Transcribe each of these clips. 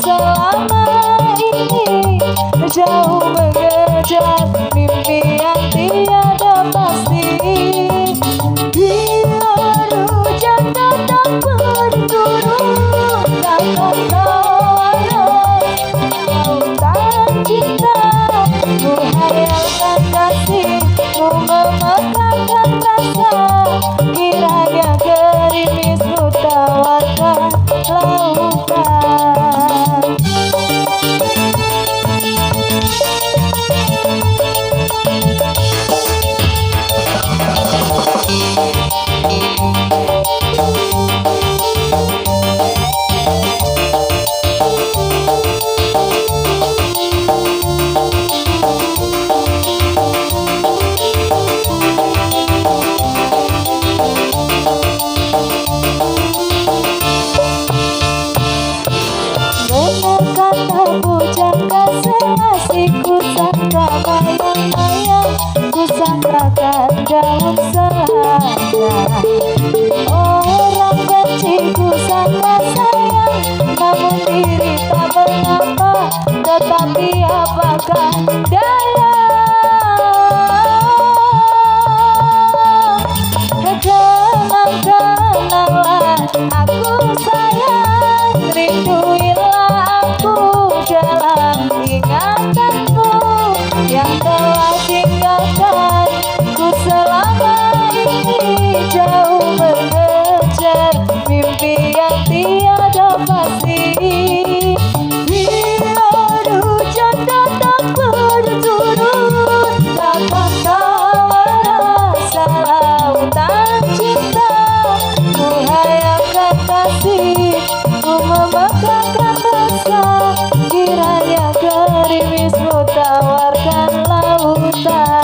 selama ini jauh mengejar mimpi yang tiada pasti. Biar hujan tetap berturun, takkan tawaran lautan cinta. Ku hayalkan kasihmu memekakkan rasa, kiranya gerimismu tawarkan lautan. Benar kata pujangga selasih, ku sangka bayang-bayang, ku sangkakan daun selada. Orang benci ku sangka sayang, namun diri tak mengapa, tetapi apakah daya. Kenang-kenanglah aku sayang, rinduilah aku dalam ingatanmu yang telah tinggalkan ku selama ini jauh mengejar mimpi yang tiada pasti. Biar hujan tetap berturun, takkan tahu rasa lautan cinta. Ku hayalkan kasih, ku memekakkan rasa, kiranya gerimismu tawarkan lautan.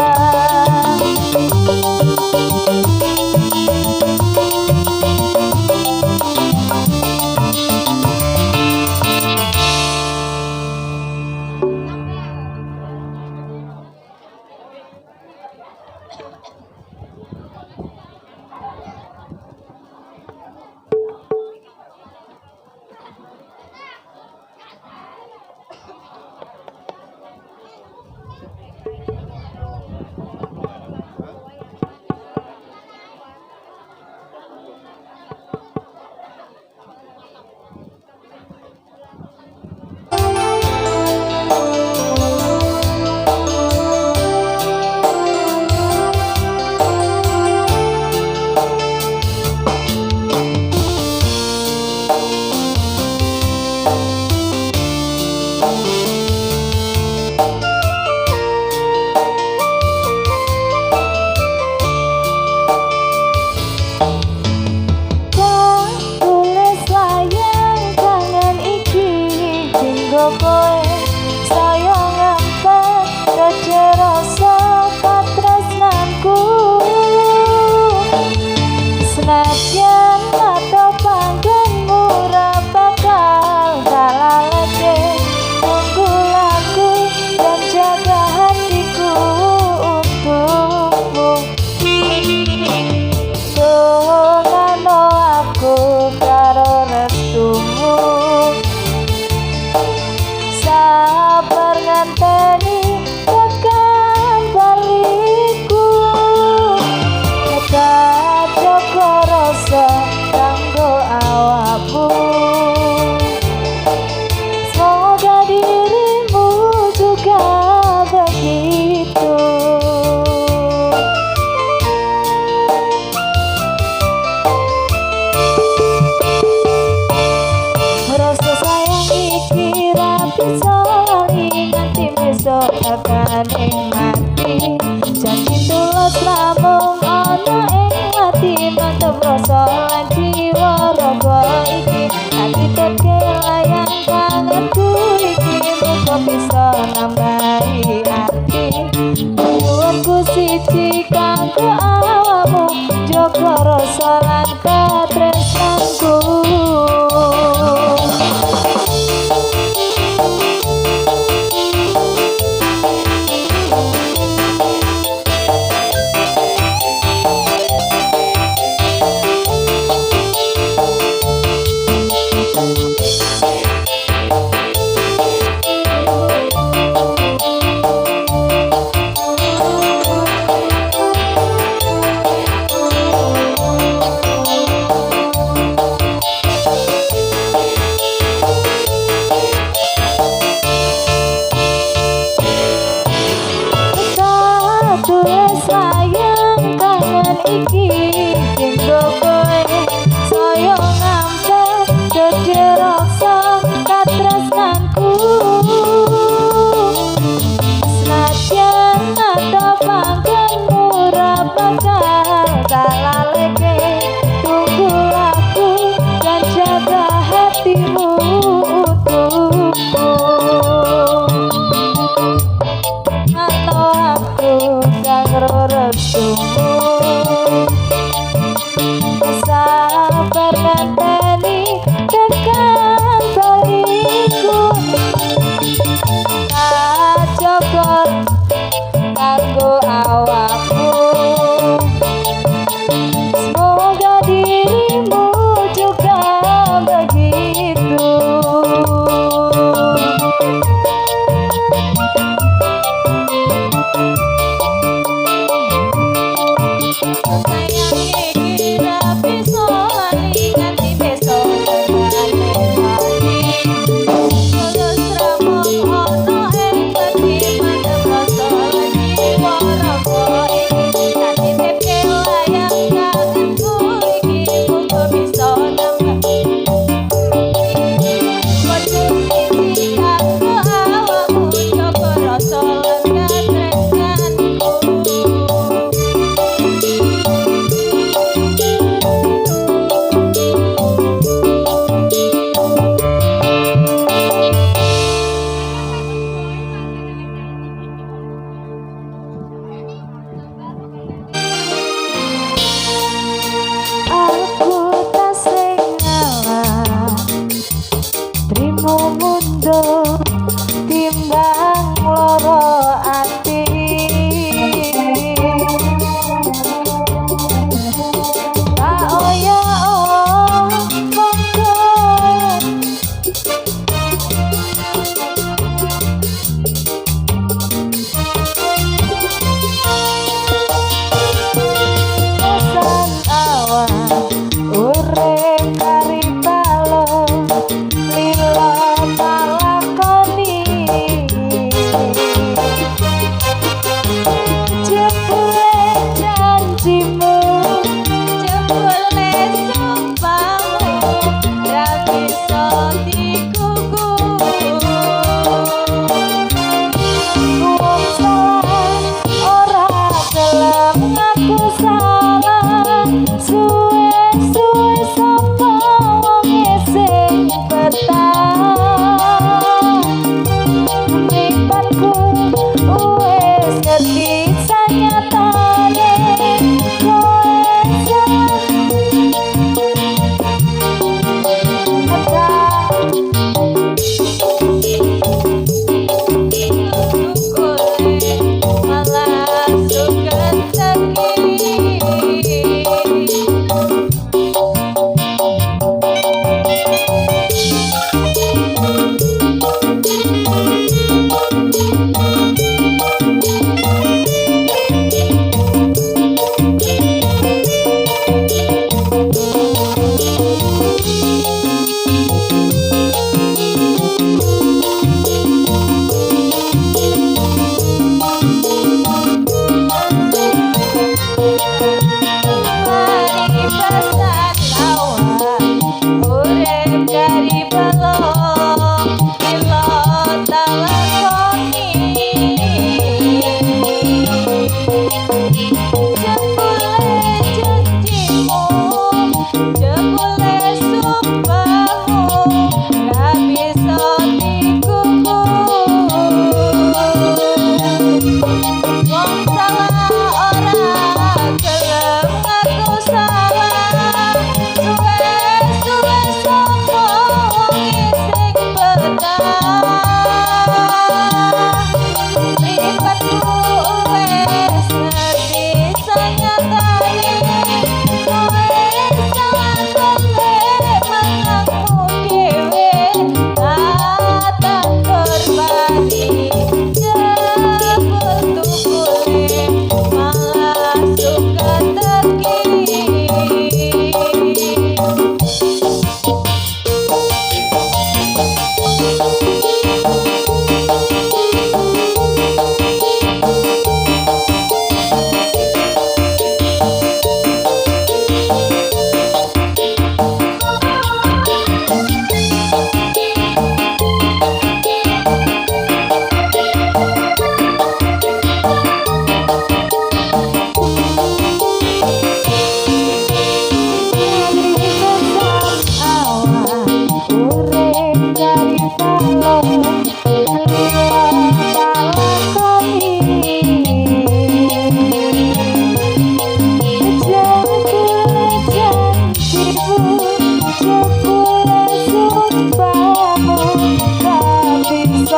akan nikmati janji tulus namung ana ing ati mantep rasa lan jiwa raga iki ati teke layang kangenku iki muga bisa nambahi ati nuwunku siji kanggo awakmu jaga rasa lan katresnanku.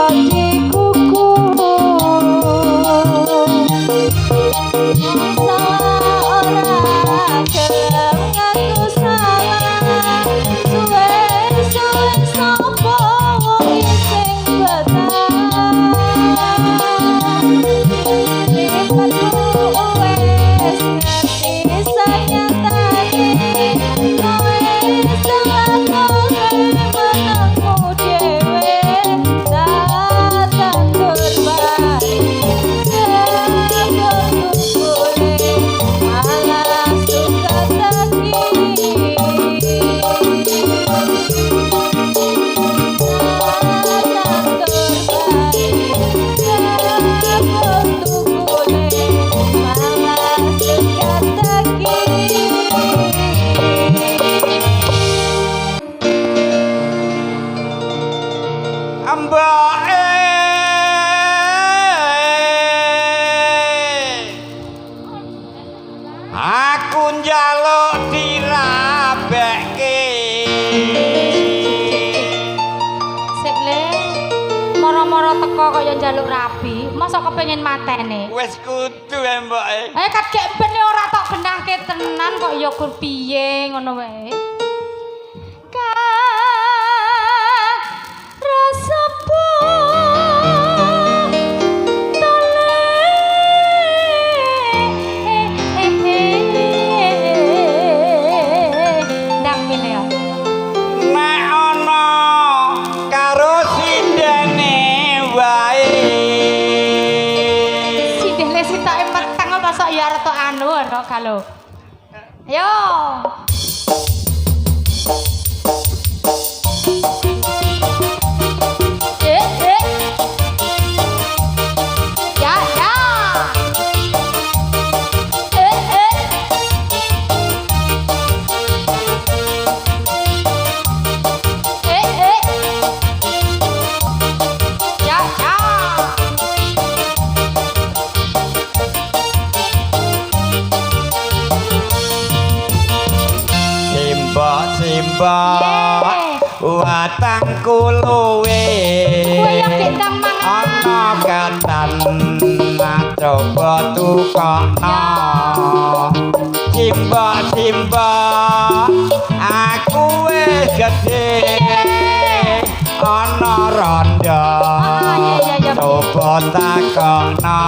dadi kuku salah ora gelem ngaku salah suwe-suwe sapa wong sing betah liwatku wes ngerti sanyatane kowe selakone menangmu dhewe datang berbalik malah suka aku njaluk dirabekke sik le moro-moro teko kaya njaluk rabi masa kepengin matene wis kudu mboke kakek ben ora tok genahke tenan kok ya gur piye ngono wae rasa ya reto anu ono kalau yo watangku luwe ana katan coba tukokno simba aku wis gedhe ana rondo coba takokno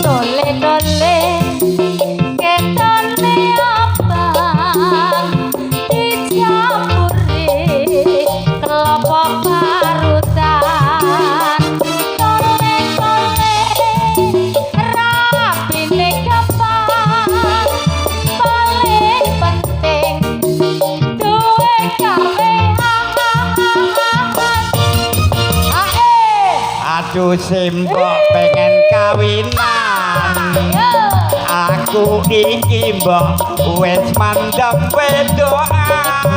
dole ketone abang dicampuri kelapa parutan tole rapine kapan paling penting duwe gawe aduh simbok pengen kawinan aku iki mbok wis mandhap wedokan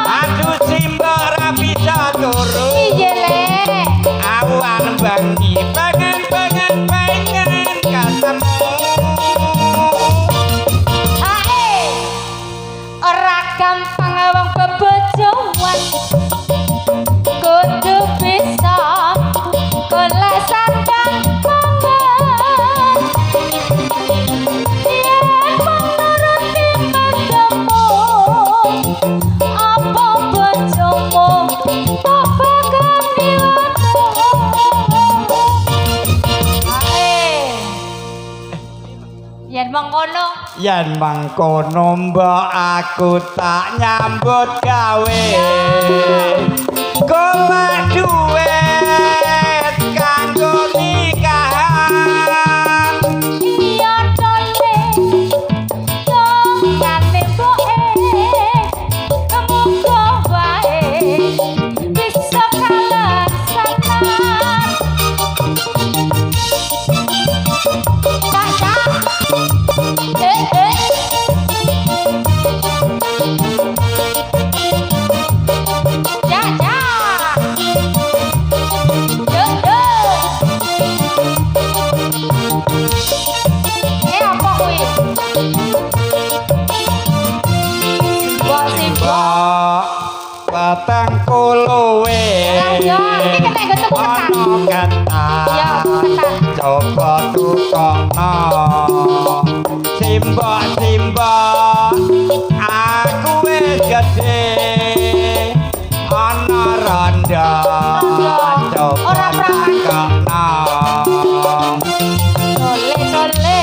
aduh simbok ra bisa turu piye le awan bengi pengen ketemu ora gampang wong bebojoan kudu bisa golek sandang pangan yen menuruti matamu apa bojomu tak bakal yen mangkono mbok aku tak nyambut gawe golek duit kanggo nikahan iya dole dongane boe muga wae bisa kalaksanan coba tukokno simbok aku wis gedhe ana randha ora prakakno tole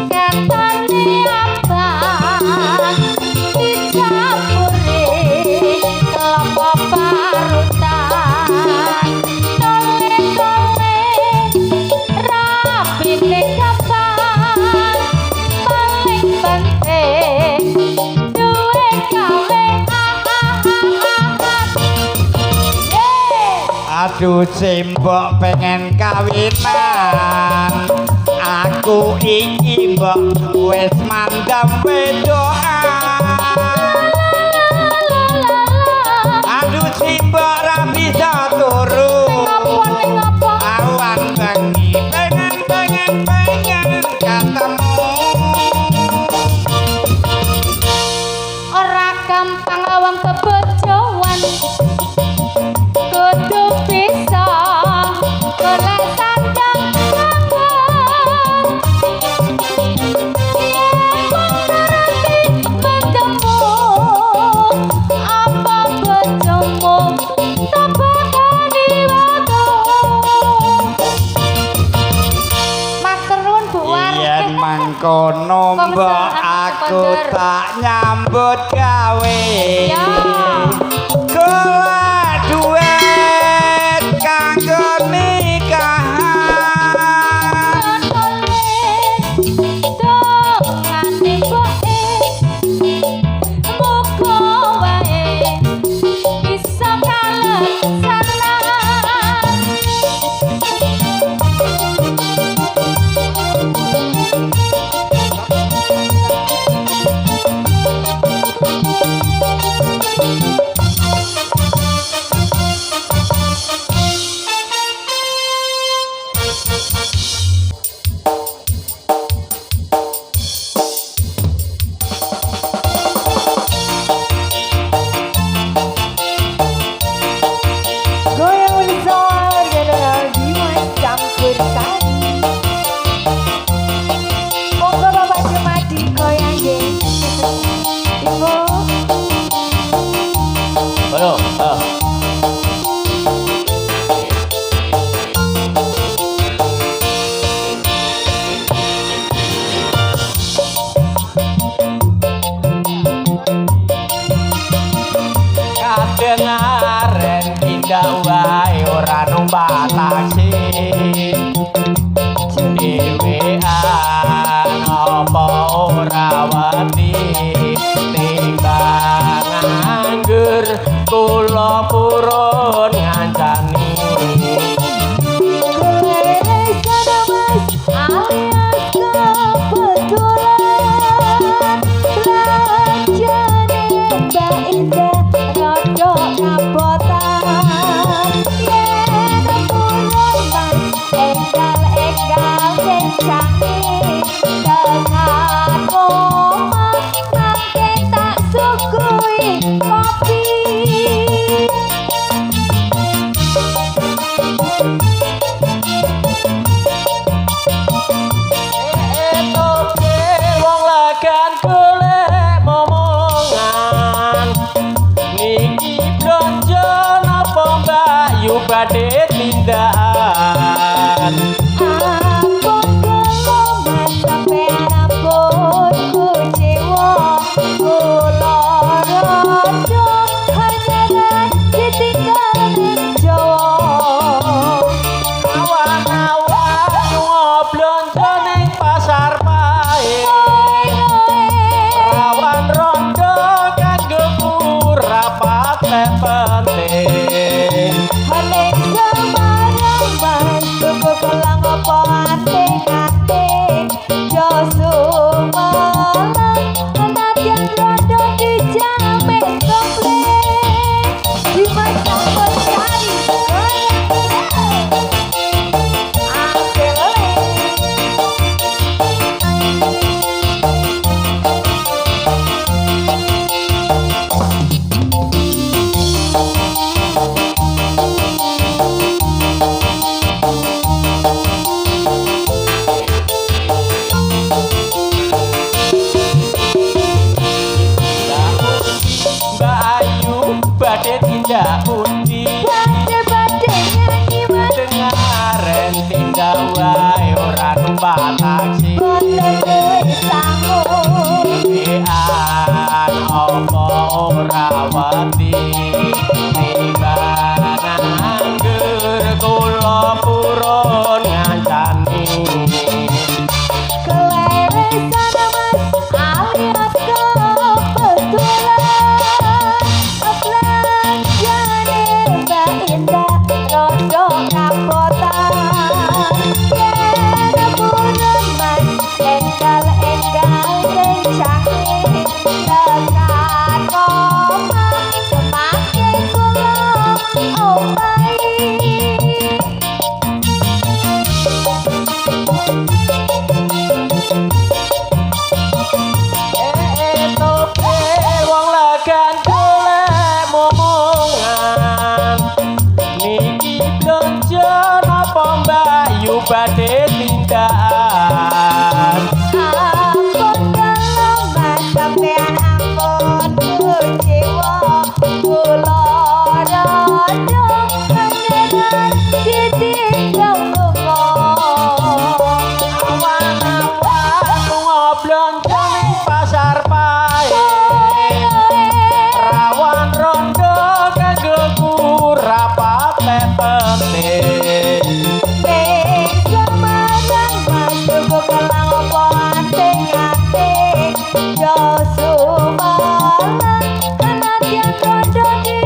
katane abang dicampuri kelapa parutan tole rapine kapan paling penting duwe gawe aduh simbok pengen kawinan aku iki mbok wis mandam wedokan aduh simbok ra bisa turu awan bengi pengen ketemu ora gampang awang kebojoan kudu bisa golek sandang kangen bertemu apa bojomu tak bakal diwado matur nuwun Bu yen mangkono mbok aku tak nyambut gawe ya golek duit kanggo nikahan kadengaren tindak wae ora numpak taksi dhewean apa ora wani timbang anggur kula purun ngancani badhe tindakan ampun kelongan sampean ampun kucewa kula rada hanyaran ditinggal Jawa awan-awan ngoblonjo ning pasar pae awan rondo kanggo rapat penting kelang apa ate-ate Josu malang anadyan rondo dijamek komplek di masa pencari badhe tindak pundi Badhe nyanyi mas dengaren tinggal wae ora numpak taksi boten duwe sangu An apa ora wedi timbangan angger kula purun ngancani keleresan mas alias kebetulan belanjane Mbak Indah rodo kapotan yen purun mas enggal-enggal sing canggih tekan koma semakin kula omahi tope wong legan golek momongan niki blonjo napa Mbak Yu badhe tindakan ampun kalau mas sampean ampun kuciwa kula rodo panjenengan ditinggal lunga awan-awan lunga blonjo ning pasar pae rawan rondo kanggo kurapat penting ning Semarang mas tuku kelang apa anting-anting jo sumalang kanadyan rodo di